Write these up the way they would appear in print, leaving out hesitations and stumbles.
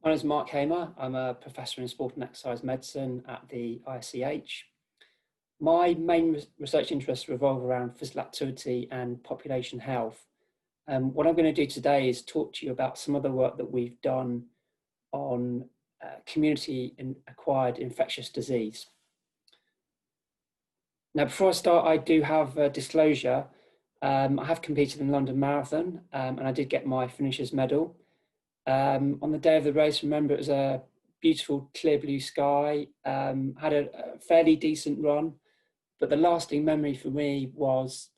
My name is Mark Hamer. I'm a professor in sport and exercise medicine at the ISCH. My main research interests revolve around physical activity and population health. What I'm going to do today is talk to you about some of the work that we've done on community-acquired infectious disease. Now, before I start, I do have a disclosure. I have competed in the London Marathon and I did get my finisher's medal. On the day of the race, remember, it was a beautiful clear blue sky, had a fairly decent run, but the lasting memory for me was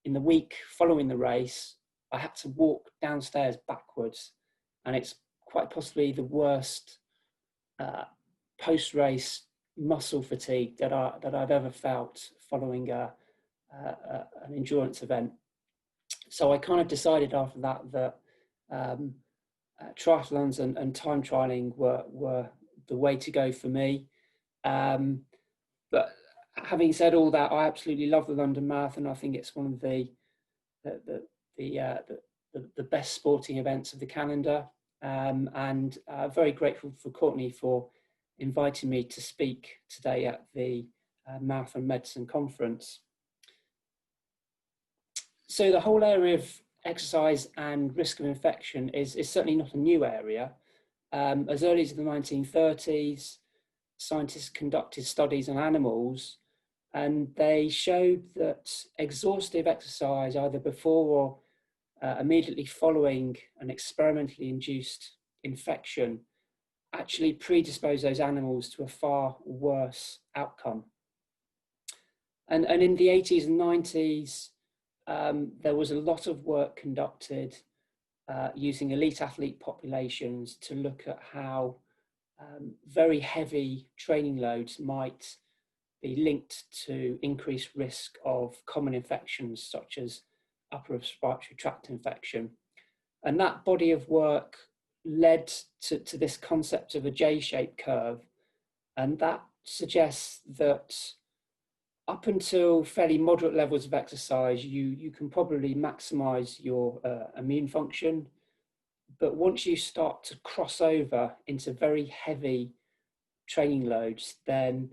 in the week following the race, I had to walk downstairs backwards, and it's quite possibly the worst post-race muscle fatigue that I've ever felt following an endurance event. So I kind of decided after that triathlons and time trialing were the way to go for me. But having said all that, I absolutely love the London Marathon. I think it's one of the best sporting events of the calendar, and very grateful for Courtney for inviting me to speak today at the Marathon Medicine Conference. So the whole area of exercise and risk of infection is certainly not a new area. As early as the 1930s, scientists conducted studies on animals, and they showed that exhaustive exercise, either before or immediately following an experimentally induced infection, actually predisposed those animals to a far worse outcome. And in the 80s and 90s, there was a lot of work conducted using elite athlete populations to look at how very heavy training loads might be linked to increased risk of common infections such as upper respiratory tract infection. And that body of work led to this concept of a J-shaped curve. And that suggests that up until fairly moderate levels of exercise, you can probably maximize your immune function. But once you start to cross over into very heavy training loads, then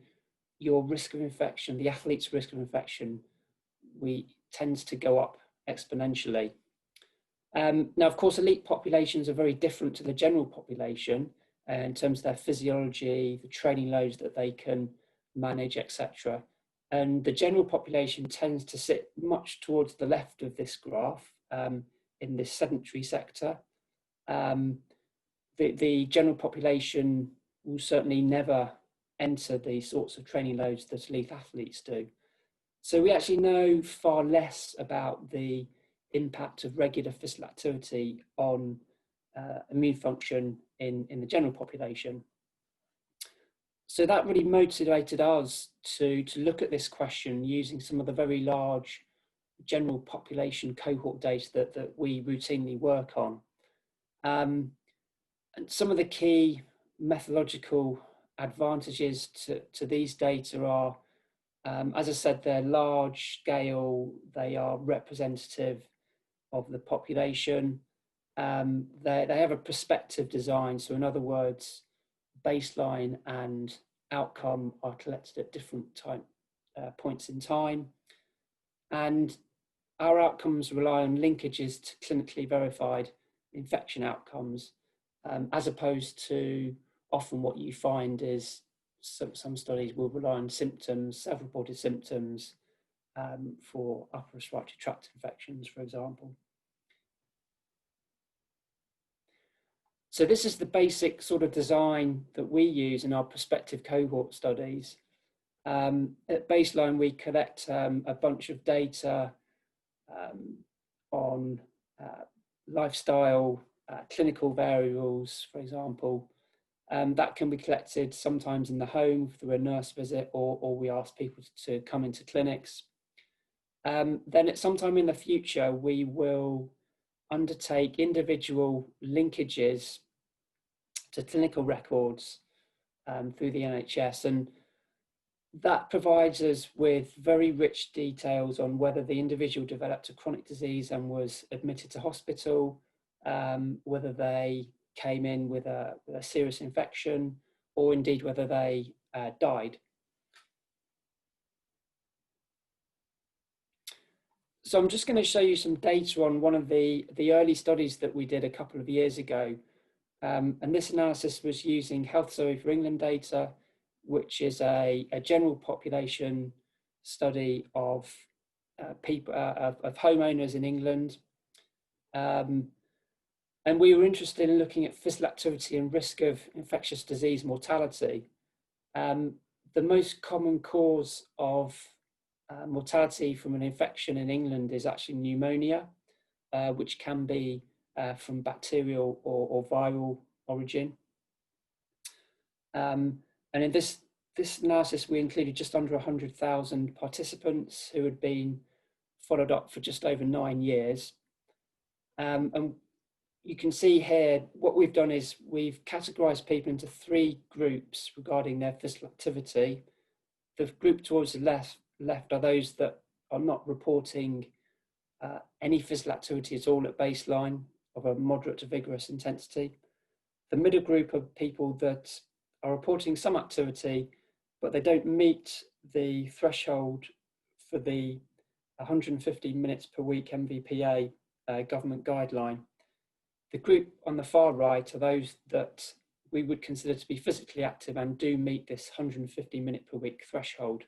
your risk of infection, the athlete's risk of infection, tends to go up exponentially. Now, of course, elite populations are very different to the general population in terms of their physiology, the training loads that they can manage, etc. And the general population tends to sit much towards the left of this graph in this sedentary sector. The general population will certainly never enter the sorts of training loads that elite athletes do. So we actually know far less about the impact of regular physical activity on immune function in the general population. So that really motivated us to look at this question using some of the very large general population cohort data that we routinely work on. And some of the key methodological advantages to these data are, as I said, they're large scale, they are representative of the population. They have a prospective design. So in other words, baseline and outcome are collected at different points in time. And our outcomes rely on linkages to clinically verified infection outcomes, as opposed to often what you find is some studies will rely on symptoms, self-reported symptoms for upper respiratory tract infections, for example. So this is the basic sort of design that we use in our prospective cohort studies. At baseline, we collect a bunch of data on lifestyle, clinical variables, for example. That can be collected sometimes in the home through a nurse visit, or we ask people to come into clinics. Then at some time in the future, we will undertake individual linkages to clinical records through the NHS, and that provides us with very rich details on whether the individual developed a chronic disease and was admitted to hospital, whether they came in with a serious infection, or indeed whether they died. So I'm just going to show you some data on one of the early studies that we did a couple of years ago. And this analysis was using Health Survey for England data, which is a general population study of people, of homeowners in England. And we were interested in looking at physical activity and risk of infectious disease mortality. The most common cause of mortality from an infection in England is actually pneumonia, which can be from bacterial or viral origin. And in this analysis, we included just under 100,000 participants who had been followed up for just over 9 years. And you can see here, what we've done is we've categorized people into 3 groups regarding their physical activity. The group towards the left are those that are not reporting any physical activity at all at baseline of a moderate to vigorous intensity. The middle group are people that are reporting some activity, but they don't meet the threshold for the 150 minutes per week MVPA government guideline. The group on the far right are those that we would consider to be physically active and do meet this 150 minute per week threshold.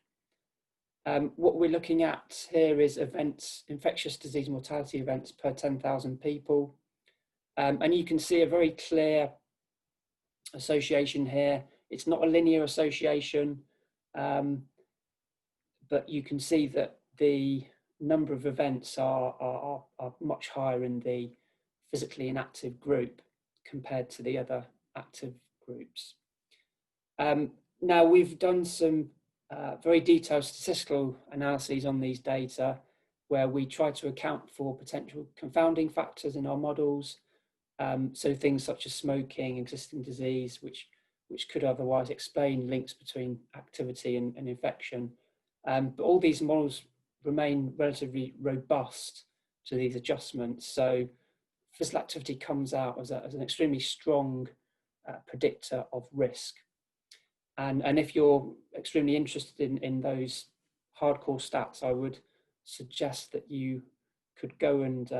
What we're looking at here is events, infectious disease mortality events per 10,000 people. And you can see a very clear association here. It's not a linear association, but you can see that the number of events are much higher in the physically inactive group compared to the other active groups. Now we've done some very detailed statistical analyses on these data where we try to account for potential confounding factors in our models. So things such as smoking, existing disease, which could otherwise explain links between activity and infection. But all these models remain relatively robust to these adjustments. So physical activity comes out as an extremely strong predictor of risk. And if you're extremely interested in those hardcore stats, I would suggest that you could go and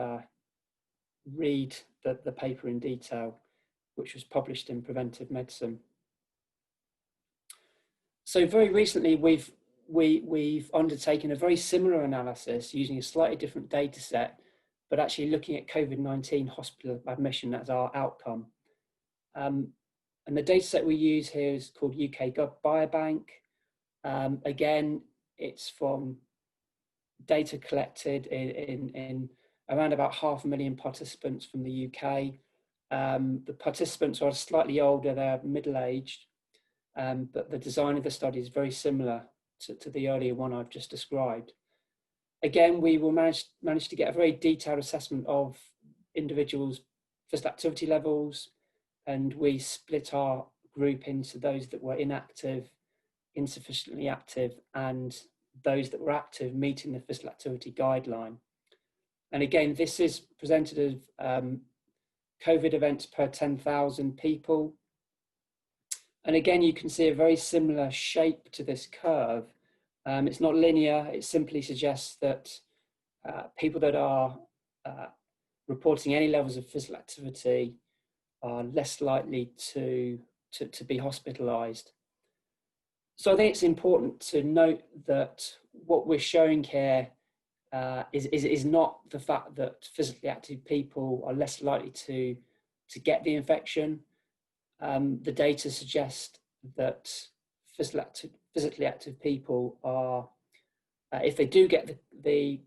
read the paper in detail, which was published in Preventive Medicine. So very recently, we've undertaken a very similar analysis using a slightly different data set, but actually looking at COVID-19 hospital admission as our outcome. And the data set we use here is called UK Biobank. Again, it's from data collected in around about 500,000 participants from the UK. The participants are slightly older, they're middle-aged, but the design of the study is very similar to the earlier one I've just described. Again, we will manage to get a very detailed assessment of individuals' physical activity levels, and we split our group into those that were inactive, insufficiently active, and those that were active meeting the physical activity guideline. And again, this is presented as COVID events per 10,000 people. And again, you can see a very similar shape to this curve. It's not linear, it simply suggests that people that are reporting any levels of physical activity are less likely to be hospitalized. So I think it's important to note that what we're showing here is not the fact that physically active people are less likely to get the infection. The data suggest that physically active people are, if they do get if they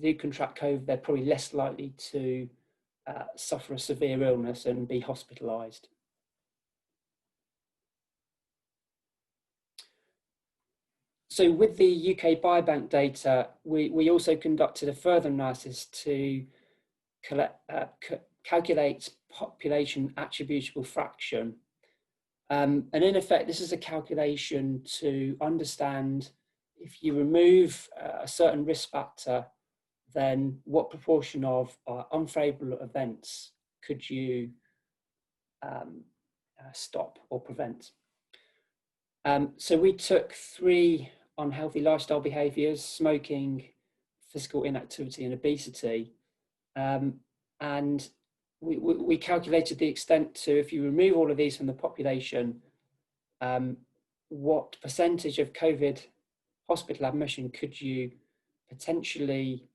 do contract COVID, they're probably less likely to suffer a severe illness and be hospitalized. So with the UK Biobank data, we also conducted a further analysis to calculate population attributable fraction. And in effect, this is a calculation to understand if you remove a certain risk factor, then what proportion of unfavorable events could you stop or prevent. So we took 3 unhealthy lifestyle behaviours: smoking, physical inactivity and obesity, and we calculated the extent to, if you remove all of these from the population, what percentage of COVID hospital admission could you potentially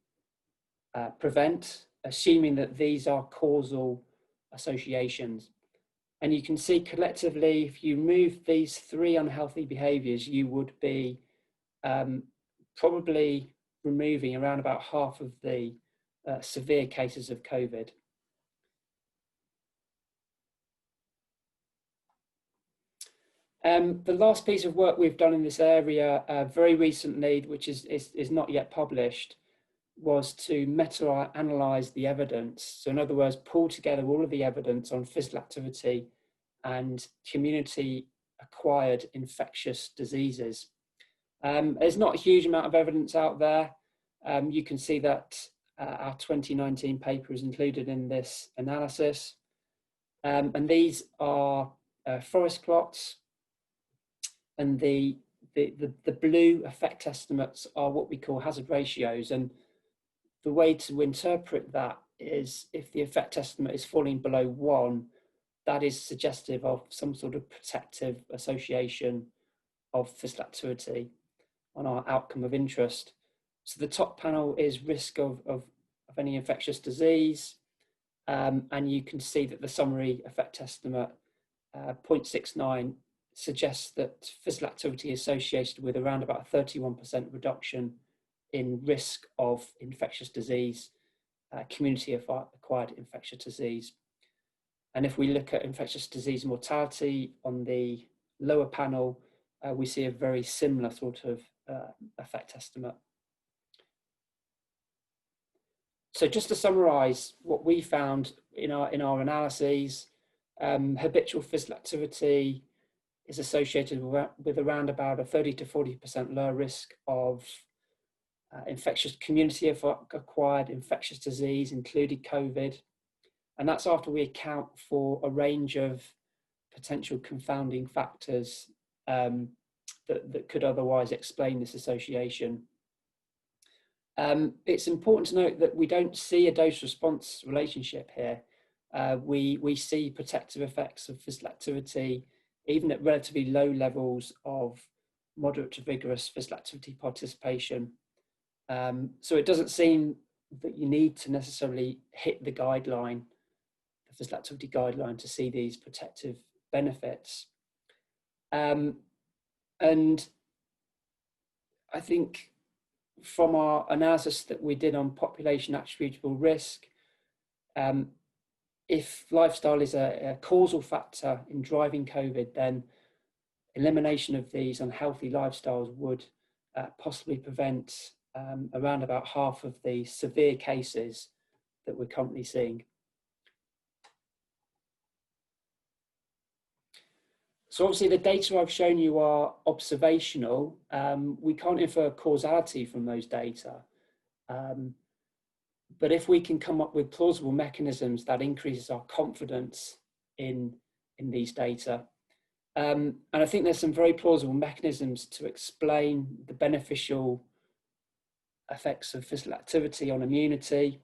prevent, assuming that these are causal associations. And you can see collectively, if you remove these 3 unhealthy behaviours, you would be probably removing around about half of the severe cases of COVID. The last piece of work we've done in this area very recently, which is not yet published, was to meta-analyse the evidence. So in other words, pull together all of the evidence on physical activity and community-acquired infectious diseases. There's not a huge amount of evidence out there. You can see that our 2019 paper is included in this analysis. And these are forest plots, and the blue effect estimates are what we call hazard ratios. And the way to interpret that is, if the effect estimate is falling below 1, that is suggestive of some sort of protective association of physical activity on our outcome of interest. So the top panel is risk of any infectious disease, and you can see that the summary effect estimate 0.69 suggests that physical activity is associated with around about a 31% reduction in risk of infectious disease, community-acquired infectious disease. And if we look at infectious disease mortality on the lower panel, we see a very similar sort of effect estimate. So just to summarise what we found in our analyses, habitual physical activity is associated with around about a 30 to 40% lower risk of infectious community-acquired infectious disease, including COVID. And that's after we account for a range of potential confounding factors that could otherwise explain this association. It's important to note that we don't see a dose-response relationship here. We see protective effects of physical activity, even at relatively low levels of moderate to vigorous physical activity participation. So it doesn't seem that you need to necessarily hit the guideline, the physical activity guideline, to see these protective benefits. And I think from our analysis that we did on population attributable risk, if lifestyle is a causal factor in driving COVID, then elimination of these unhealthy lifestyles would possibly prevent around about half of the severe cases that we're currently seeing. So obviously the data I've shown you are observational. We can't infer causality from those data. But if we can come up with plausible mechanisms, that increases our confidence in these data. And I think there's some very plausible mechanisms to explain the beneficial effects of physical activity on immunity.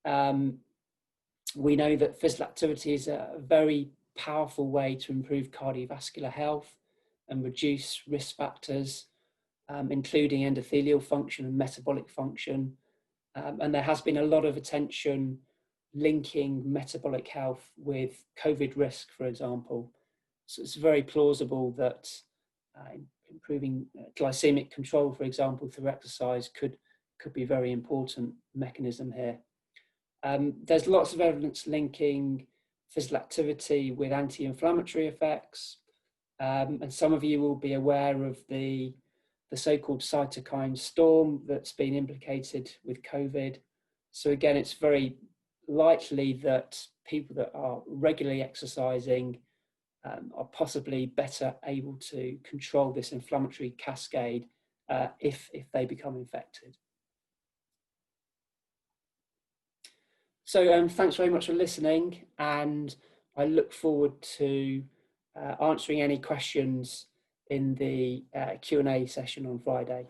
We know that physical activity is a very powerful way to improve cardiovascular health and reduce risk factors, including endothelial function and metabolic function. And there has been a lot of attention linking metabolic health with COVID risk, for example. So it's very plausible that improving glycemic control, for example, through exercise could be a very important mechanism here. There's lots of evidence linking physical activity with anti-inflammatory effects. And some of you will be aware of the so-called cytokine storm that's been implicated with COVID. So again, it's very likely that people that are regularly exercising are possibly better able to control this inflammatory cascade if they become infected. So thanks very much for listening, and I look forward to answering any questions in the Q&A session on Friday.